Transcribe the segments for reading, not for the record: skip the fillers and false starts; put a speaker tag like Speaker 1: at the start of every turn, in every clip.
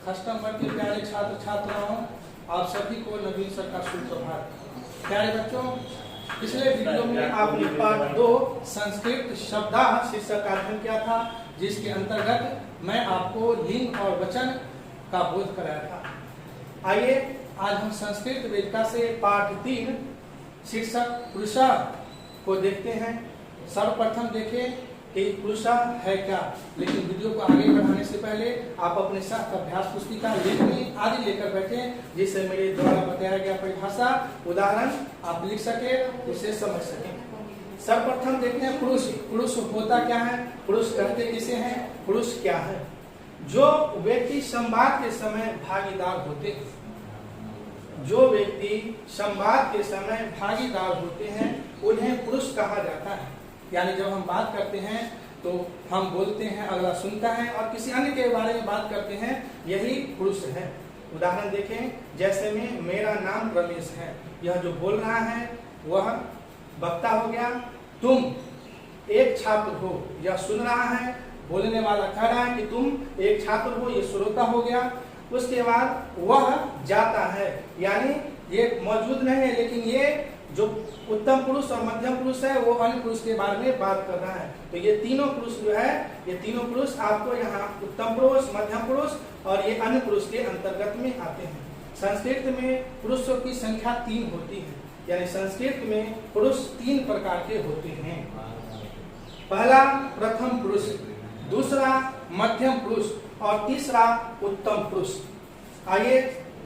Speaker 1: Customer के प्यारे छात्र छात्राओं, आप सभी को नवीन सर का सुप्रभात। प्यारे बच्चों, पिछले वीडियो में आपने पाठ 2 संस्कृत शब्दार्थ शीर्षक का अध्ययन किया था, जिसके अंतर्गत मैं आपको लिंग और वचन का बोध कराया था। आइए आज हम संस्कृत वेदिका से पाठ 3 शीर्षक पुरुषा को देखते हैं। सर्वप्रथम देखें कि पुरुषा है क्या, लेकिन वीडियो को आगे बढ़ाने से पहले आप अपने साथ अभ्यास पुस्तिका लेखनी आदि लेकर बैठें, जिससे मेरे द्वारा बताया गया परिभाषा उदाहरण आप लिख सके, उसे समझ सकें। सर्वप्रथम देखते हैं पुरुष। पुरुष होता क्या है, पुरुष कहते किसे हैं, पुरुष क्या है? जो व्यक्ति संवाद के समय भागीदार होते हैं, जो व्यक्ति संवाद के समय भागीदार होते हैं उन्हें पुरुष कहा जाता है। यानी जब हम बात करते हैं तो हम बोलते हैं, अगला सुनता है और किसी अन्य के बारे में बात करते हैं, यही पुरुष है। उदाहरण देखें, जैसे में मेरा नाम रमेश है, यह जो बोल रहा है वह वक्ता हो गया। तुम एक छात्र हो, यह सुन रहा है, बोलने वाला कह रहा है कि तुम एक छात्र हो, यह श्रोता हो गया। उसके बाद वह जाता है, यानी ये मौजूद नहीं है, लेकिन ये जो उत्तम पुरुष और मध्यम पुरुष है वो अन्य पुरुष के बारे में बात कर रहा है। तो ये तीनों पुरुष जो है, ये तीनों पुरुष आपको यहाँ उत्तम पुरुष, मध्यम पुरुष और ये अन्य पुरुष के अंतर्गत में आते हैं। संस्कृत में पुरुषों की संख्या 3 होती है, यानी संस्कृत में पुरुष 3 प्रकार के होते हैं। पहला प्रथम पुरुष, दूसरा मध्यम पुरुष और तीसरा उत्तम पुरुष। आइए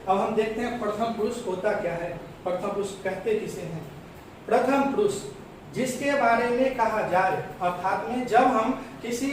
Speaker 1: अब हम देखते हैं प्रथम पुरुष होता क्या है। प्रथम पुरुष कहते किसे हैं? प्रथम पुरुष जिसके बारे में कहा जाए, अर्थात में जब हम किसी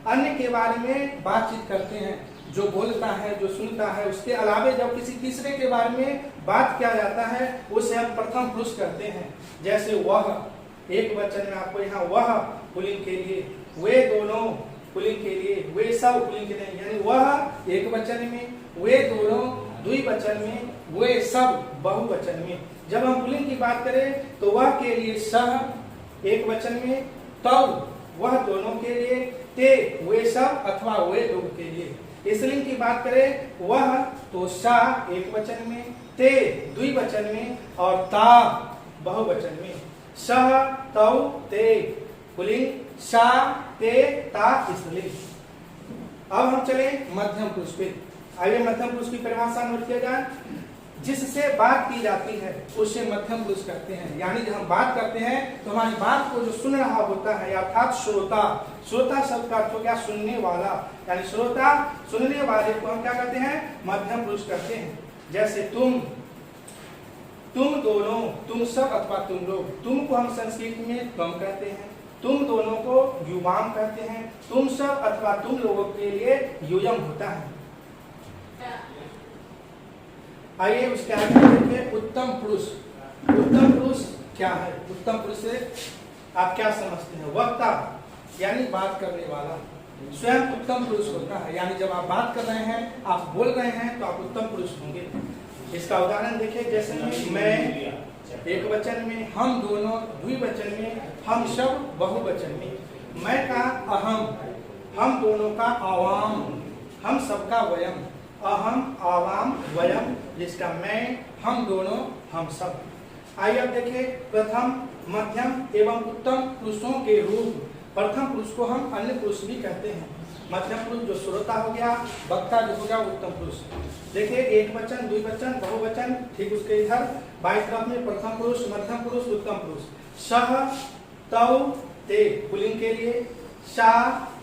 Speaker 1: अन्य के बारे में बातचीत करते हैं, जो बोलता है, जो सुनता है, उसके अलावे जब किसी तीसरे के बारे में बात किया जाता है उसे हम प्रथम पुरुष कहते हैं। जैसे वह एक वचन में आपको यहाँ वह पुल्लिंग के लिए, वे दोनों पुल्लिंग के लिए, वे सब पुल्लिंग के लिए, यानी वह एक वचन में, वे दोनों द्विवचन में, वे सब बहुवचन में। जब हम पुल्लिंग की बात करें तो वह के लिए सह एक वचन में, तब वह दोनों के लिए, ते वे सब अथवा वे लोग के लिए। स्त्रीलिंग की बात करें वह तो सा एक वचन में, ते द्विवचन में और ता बहुवचन में। सह तौ ते पुल्लिंग, सा ते ता स्त्रीलिंग। अब हम चले मध्यम पुरुष पे। आइए मध्यम पुरुष की परिभाषा नोट किया जाए। जिससे बात की जाती है उसे मध्यम पुरुष कहते हैं। यानी जब हम बात करते हैं तो हमारी बात को जो सुन रहा होता है, अर्थात श्रोता। श्रोता शब्द का अर्थ हो गया सुनने वाला, यानी श्रोता सुनने वाले को हम क्या कहते हैं? मध्यम पुरुष कहते हैं। जैसे तुम दोनों, तुम सब अथवा तुम लोग। तुम को हम संस्कृत में त्वम कहते हैं, तुम दोनों को युवाम कहते हैं, तुम सब अथवा तुम लोगों के लिए यूयम होता है। आइए उसके आगे देखिए उत्तम पुरुष। उत्तम पुरुष क्या है? उत्तम पुरुष से आप क्या समझते हैं? वक्ता यानी बात करने वाला स्वयं उत्तम पुरुष होता है। यानी जब आप बात कर रहे हैं, आप बोल रहे हैं, तो आप उत्तम पुरुष होंगे। इसका उदाहरण देखिए, जैसे मैं एक वचन में, हम दोनों द्विवचन में, हम सब बहुवचन में। मैं का अहम, हम दोनों का आवाम, हम सबका वयम। अहम आवाम वयम, जिसका मैं, हम दोनों, हम सब। आइए अब देखिए प्रथम, मध्यम एवं उत्तम पुरुषों के रूप। प्रथम पुरुष को हम अन्य पुरुष भी कहते हैं। मध्यम पुरुष जो श्रोता हो गया, वक्ता जो हो गया उत्तम पुरुष। देखिए एक वचन, द्विवचन, बहुवचन, ठीक उसके इधर बाईं तरफ में प्रथम पुरुष, मध्यम पुरुष, उत्तम पुरुष। सह तौ ते पुल्लिंग के लिए, सा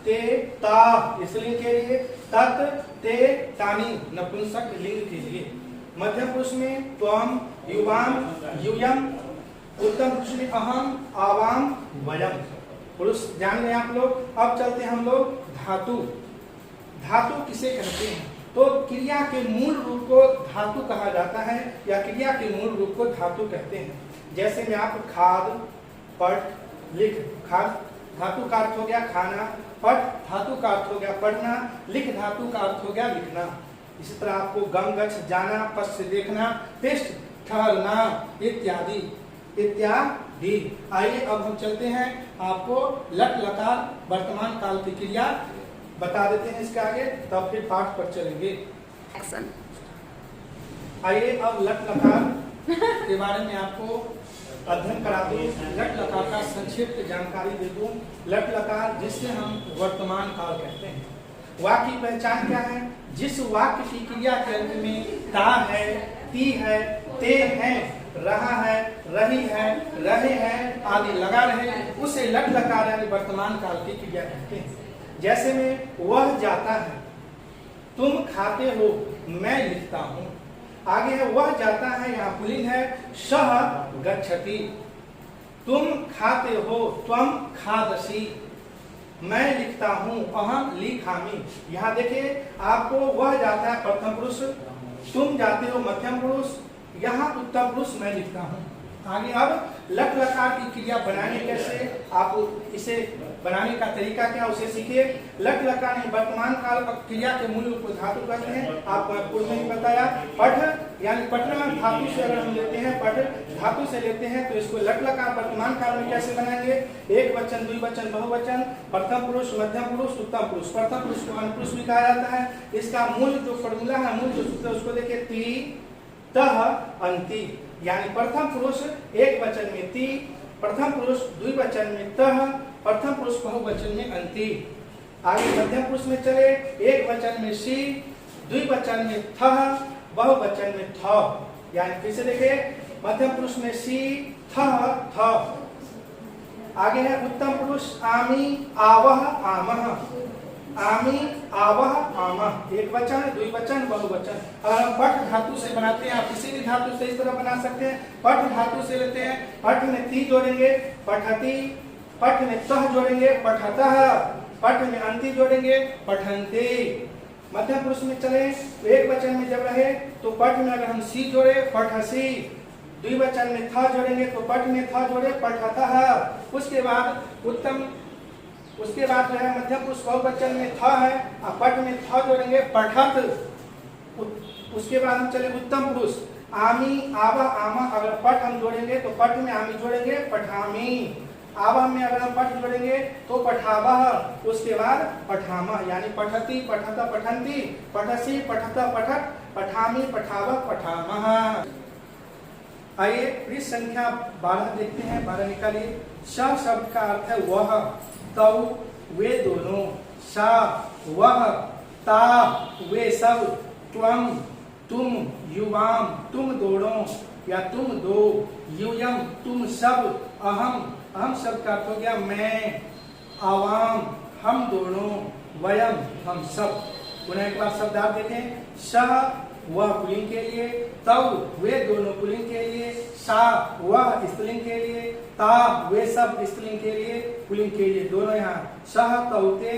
Speaker 1: ते ता स्त्रीलिंग के लिए, तत् ते तानी नपुंसक लिंग के लिए। मध्यम पुरुष में त्वम, युवाम, यूयम। उत्तम पुरुष में अहम, आवाम, वयम। पुरुष जान गए आप लोग। अब चलते हैं हम लोग धातु। धातु किसे कहते हैं? तो क्रिया के मूल रूप को धातु कहा जाता है, या क्रिया के मूल रूप को धातु कहते हैं। जैसे में आप खाद, पट, लिख। खाद धातु का अर्थ हो गया खाना, पट धातु का अर्थ हो गया पढ़ना, लिख धातु का अर्थ हो गया लिखना। इसी तरह आपको गम, गच्छ, जाना, पश्च देखना, तिष्ठ ठहरना इत्यादि इत्यादि। आइए अब हम चलते हैं, आपको लट लकार वर्तमान काल की क्रिया बता देते हैं इसके आगे, तब फिर पाठ पर चलेंगे।
Speaker 2: एक्शन।
Speaker 1: आइए अब लट लकार के बारे में आपको अध्ययन करा दूं। लट लकार का संक्षिप्त जानकारी दे दूं। लट लकार जिससे हम वर्तमान काल कहते हैं। वाक्य की पहचान क्या है? जिस वाक्य की क्रिया के अंत में ता है, ती है, ते हैं, रहा है, रही है, रहे हैं आदि लगा रहे, उसे लट लकार यानी वर्तमान काल की क्रिया कहते हैं। जैसे में वह जाता है, तुम खाते हो, मैं लिखता हूँ। आगे है वह जाता है, यहाँ पुल्लिंग है, सह गच्छति। तुम खाते हो, त्वम खादसि। मैं लिखता हूँ, अहम लिखामि। यहाँ देखिए आपको वह जाता है प्रथम पुरुष, तुम जाते हो मध्यम पुरुष, यहाँ उत्तम पुरुष मैं लिखता हूँ। आगे अब लट लकार की क्रिया बनाने कैसे, आप इसे बनाने का तरीका क्या उसे सीखिए। लट लकार में वर्तमान काल क्रिया के मूल को धातु कहते हैं। आपको पूर्व में ही बताया। पठ यानी पठना धातु से अगर हम लेते हैं, पठ धातु से लेते हैं तो इसको लट लकार वर्तमान काल में कैसे बनाएंगे? एक वचन, द्विवचन, बहुवचन, प्रथम पुरुष, मध्यम पुरुष, उत्तम पुरुष। प्रथम पुरुष को अनुपुरुष भी कहा जाता है। इसका मूल जो फॉर्मूला है, मूल जो सूत्र है उसको देखिए, ती तह अंति। यानी प्रथम पुरुष एक वचन में ती, प्रथम पुरुष द्विवचन में तह, प्रथम पुरुष बहुवचन में अंति। आगे मध्यम पुरुष में चले, एक वचन में सी, द्विवचन में थह, बहुवचन में थ। यानी फिर से देखिए, मध्यम पुरुष में सी, थह, थ। आगे है उत्तम पुरुष, आमी, आवह, आमह। आमी, आवह, आमह। एक वचन, द्विवचन, बहुवचन। अगर हम पठ धातु से बनाते हैं, आप किसी भी धातु से इस तरह बना सकते हैं। पठ धातु से लेते हैं, पठ में ती जोड़ेंगे, पठती। पठ में तह जोड़ेंगे, पठतः। पठ में अंति जोड़ेंगे, पठन्ति। मध्यम पुरुष में चले, एक वचन में जब रहे तो पठ में अगर हम सी जोड़े, पठसी। द्विवचन में था जोड़ेंगे तो पठ में था जोड़े, पठतः। उसके बाद उसके बाद जो है मध्यम पुरुष बहुवचन में था है, और पठ में था जोड़ेंगे, पठत। उसके बाद हम चले उत्तम पुरुष, आमी, आवा, आमा। अगर पठ हम जोड़ेंगे तो पठ में आमी जोड़ेंगे, पठामी। आवा में अगर हम पठ जोड़ेंगे तो पठावह। उसके बाद पठामह। यानी पठती, पठत, पठन्ति, पठसी, पठत, पठत, पठामी, पठावह, पठामह। आइए पृष्ठ संख्या 12 देखते हैं। 12 निकालिए। स शब्द का अर्थ है वह, तौ वे दोनों, सा वह, ता वे सब, त्वम तुम, युवाम तुम दोनों या तुम दो, यूयम तुम सब, अहम शब्द का अर्थ हो गया मैं, आवाम हम दोनों, वयम हम सब। पुनः एक बार शब्द आप देखें। स वह पुल्लिंग के लिए, तब वे दोनों पुल्लिंग के लिए, सा वह स्त्रीलिंग के लिए, ता वे सब स्त्रीलिंग के लिए, पुल्लिंग के लिए दोनों। यहाँ सह तौते,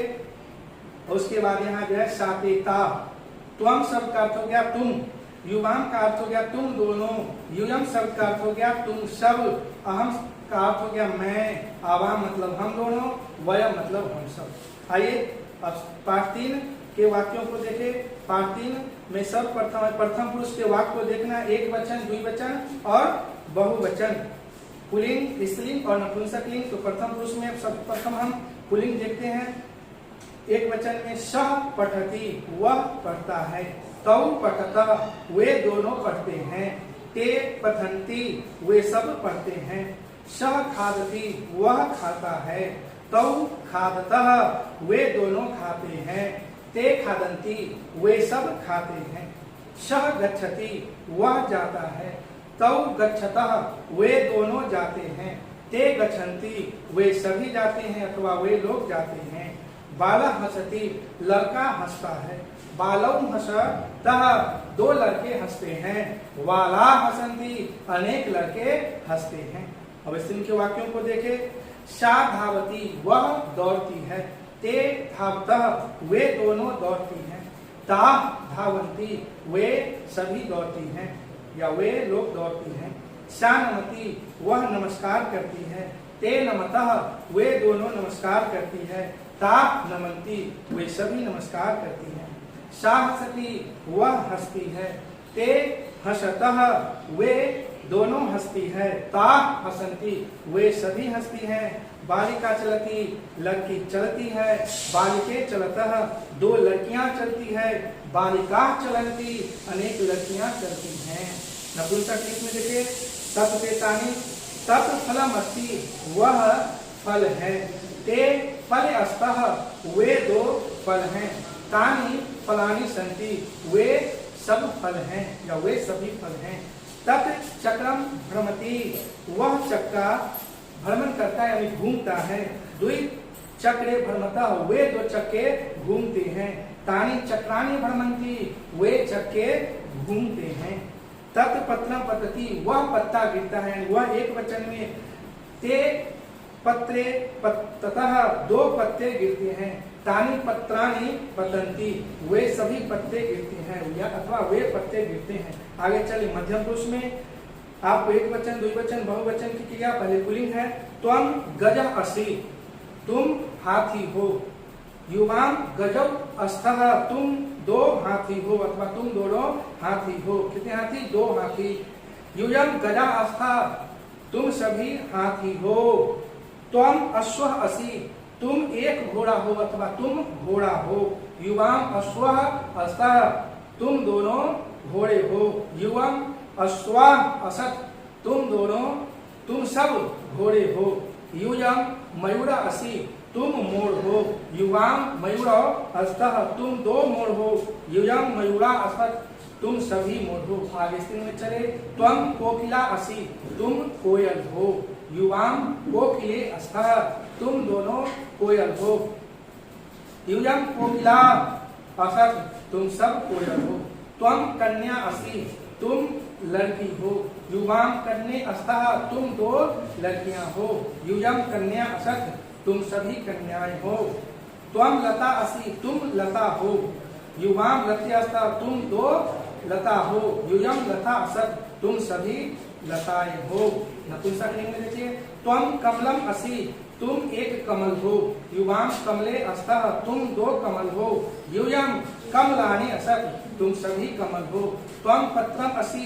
Speaker 1: उसके बाद यहाँ जो है साते ता। त्वम शब्द का अर्थ हो गया तुम, युवाम का अर्थ हो गया तुम दोनों, यूयम शब्द का अर्थ हो गया तुम सब, अहम का अर्थ हो गया मैं, आवाम मतलब हम दोनों, वयम मतलब हम सब। आइए अब पाठ 3 के वाक्यों को देखें। पाठ 3 में सब प्रथम पुरुष के वाक्य को देखना, एक वचन, द्विवचन और बहुवचन, पुल्लिंग, स्त्रीलिंग और नपुंसकलिंग। तो प्रथम पुरुष में सब प्रथम हम पुल्लिंग देखते हैं। एक वचन में सह पठती, वह पढ़ता है, तौ पठतः, वे दोनों पढ़ते हैं, ते पठन्ति, वे सब पढ़ते हैं, सह खादति, वह खाता है, तौ खादतः, वे दोनों खाते हैं, ते खादन्ति, वे सब खाते हैं, सह गच्छति, वह जाता है, तौ गच्छतः, वे दोनों जाते हैं, ते गच्छन्ति, वे सभी जाते हैं अथवा वे लोग जाते हैं, बाला हसति, लड़का हंसता है, बालौ हसतः, दो लड़के हंसते हैं, वाला हसन्ति, अनेक लड़के हंसते हैं। अब इस के वाक्यों को देखें। सा धावती, वह दौड़ती है, ते धावतः, वे दोनों दौड़ती हैं, ता धावन्ति, वे सभी दौड़ती हैं या वे लोग दौड़ती हैं, सा नमति, वह नमस्कार करती है, ते नमतः, वे दोनों नमस्कार करती है, ता नमन्ति, वे सभी नमस्कार करती हैं, सा हसति, वह हंसती है, ते हसतः, वे दोनों हंसती है। ता हसंती, वे सभी हंसती हैं। बालिका चलती, लड़की चलती है। बालिके चलतः, दो लड़कियां चलती है। बालिका चलती, अनेक लड़कियां चलती हैं। नपुंसक लिंग में देखिए तत् ते तानि, तत् फलम अस्ति, वह फल है। ते फल अस्तः, वे दो फल हैं। तानि फलानि सन्ति, वे सब फल हैं या वे सभी फल हैं। तत् चक्रम भ्रमति, वह चक्का भ्रमण करता है यानी घूमता है। द्वि चक्रे भ्रमतः, वे दो चक्के घूमते हैं। तानि चक्रानि भ्रमन्ति, वे चक्के घूमते हैं। तत् पत्रम पतति, वह पत्ता गिरता है, वह एक वचन में। ते पत्रे ततः, दो पत्ते गिरते हैं। तानि पत्राणि पतन्ति, वे सभी पत्ते गिरते हैं या अथवा वे पत्ते गिरते हैं। आगे चलिए मध्यम पुरुष में आपको एक वचन, द्विवचन, बहुवचन की क्रिया। पहले पुल्लिंग है त्वं गजः असि, तुम हाथी हो। युवाम गजौ अस्थः, तुम दो हाथी हो अथवा तुम दोनों हाथी हो। कितने हाथी? दो हाथी। यूयम गजा अस्थः, तुम सभी हाथी हो। त्वं अश्वः असि, तुम एक घोड़ा हो अथवा तुम घोड़ा हो। युवाम अश्वः अस्तः, तुम दोनों घोड़े हो। युवम अश्वः असत्, तुम सब घोड़े हो। यूयम मयूरा असि, तुम मोर हो। युवाम मयूरा अस्तः, तुम दो मोर हो। यूयम मयूरा असत्, तुम सभी मोर हो। आगे स्थिति में चले त्वं कोकिला असि, तुम कोयल हो। युवाम कोकिले अस्तः, तुम दोनों कोयल हो। यूयम कोकिला असत्, तुम सब कोयल हो। त्वं कन्या असि, तुम लड़की हो। युवाम कन्ये अस्तः, तुम दो लड़कियां हो। यूयम कन्या असत्, तुम सभी कन्याएं हो। त्वं लता असि, तुम लता हो। युवाम लते अस्तः, तुम दो लता हो। यूयम लता असत्, तुम सभी लताएं हो। नपुंसक लिंग में देखिए त्वं कमलम असि, तुम एक कमल हो। युवाम कमले अस्तः, तुम दो कमल हो। यूयम कमलानि असत्, तुम सभी कमल हो। त्वं पत्रम असि,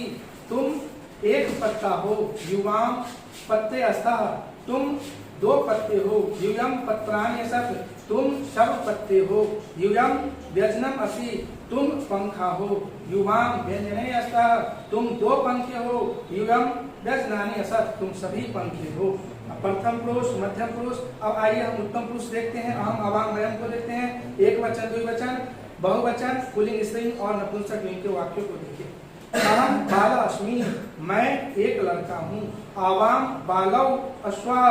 Speaker 1: तुम एक पत्ता हो। युवाम पत्ते अस्तः, तुम दो पत्ते हो। यूयम पत्राणि असत्, तुम सब पत्ते हो। यूयम व्यजनम असि, तुम पंखा हो। युवाम व्यंजने अस्तः, तुम दो पंखे हो। यूयम व्यजनानि असत्, तुम सभी पंखे हो। प्रथम पुरुष, मध्यम पुरुष। अब आइए हम उत्तम पुरुष देखते हैं। अहम, अवाम, वयम को देखते हैं। एक वचन, द्विवचन, बहुवचन, पुल्लिंग, स्त्रीलिंग और नपुंसक लिंग के वाक्यों को देखिए। अहम बाला अस्मि, मैं एक लड़का हूँ। आवाम बालौ अश्वा,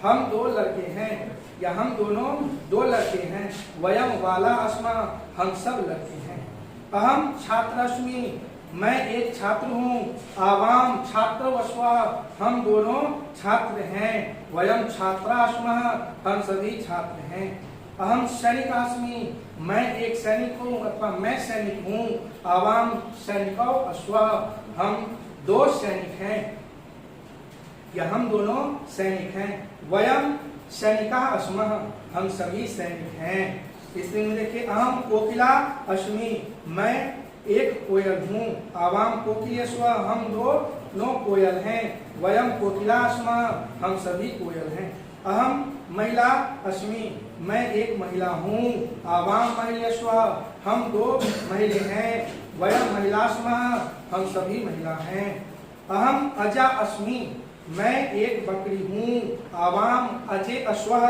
Speaker 1: हम दो लड़के हैं या हम दोनों दो लड़के हैं। वयम बाला अस्मा, हम सब लड़के हैं। अहम छात्र अस्मि, मैं एक छात्र हूँ। आवाम छात्र अश्वा, हम दोनों छात्र हैं। वयम छात्रा अस्मः, हम सभी छात्र हैं। अहम सैनिक अस्मि, मैं एक सैनिक हूँ अथवा मैं सैनिक हूँ। आवाम सैनिकौ अश्वा, हम दो सैनिक हैं या हम दोनों सैनिक हैं। वयम सैनिका अस्मः, हम सभी सैनिक हैं। इसलिए में देखिए अहम कोकिला अस्मि, मैं एक कोयल हूँ। आवाम कोकिलेश्व, हम दोनों कोयल हैं। वयम कोकिला अस्मः, हम सभी कोयल हैं। अहम महिला अस्मि, मैं एक महिला हूँ। आवाम महिलेश्व, हम दो महिले हैं। वयम महिलास्मः, हम सभी महिला हैं। अहम अजा अस्मि, मैं एक बकरी हूँ। आवाम अजे अश्वः,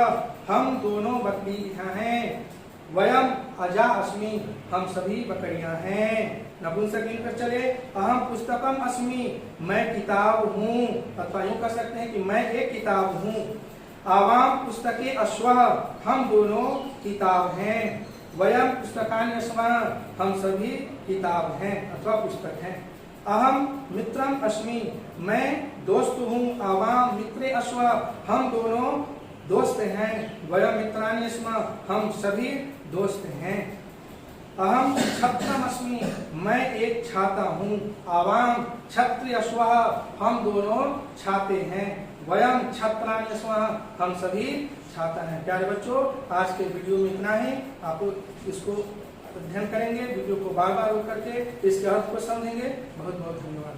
Speaker 1: हम दोनों बकरियां हैं। वयम अजा अस्मि, हम सभी बकरियां हैं। नपुंसक लिंग पर चले अहम पुस्तकम अस्मि, मैं किताब हूँ अथवा यूँ कह सकते हैं कि मैं एक किताब हूँ। आवाम पुस्तके अश्वः, हम दोनों किताब हैं। वयम पुस्तकानि अस्मः, हम सभी किताब हैं अथवा पुस्तक हैं। अहम मित्रम अस्मि, मैं दोस्त हूँ। आवाम मित्रे अश्व, हम दोनों दोस्त हैं। वयम मित्राणि अस्मः, हम सभी दोस्त हैं। अहम छत्रम अस्मि, मैं एक छाता हूँ। आवाम छत्री अश्व, हम दोनों छाते हैं। वयम छत्राणि अस्मः, हम सभी छाता हैं। प्यारे बच्चों, आज के वीडियो में इतना ही। आप इसको अध्ययन करेंगे, वीडियो को बार बार करके इसके अर्थ को समझेंगे। बहुत बहुत धन्यवाद।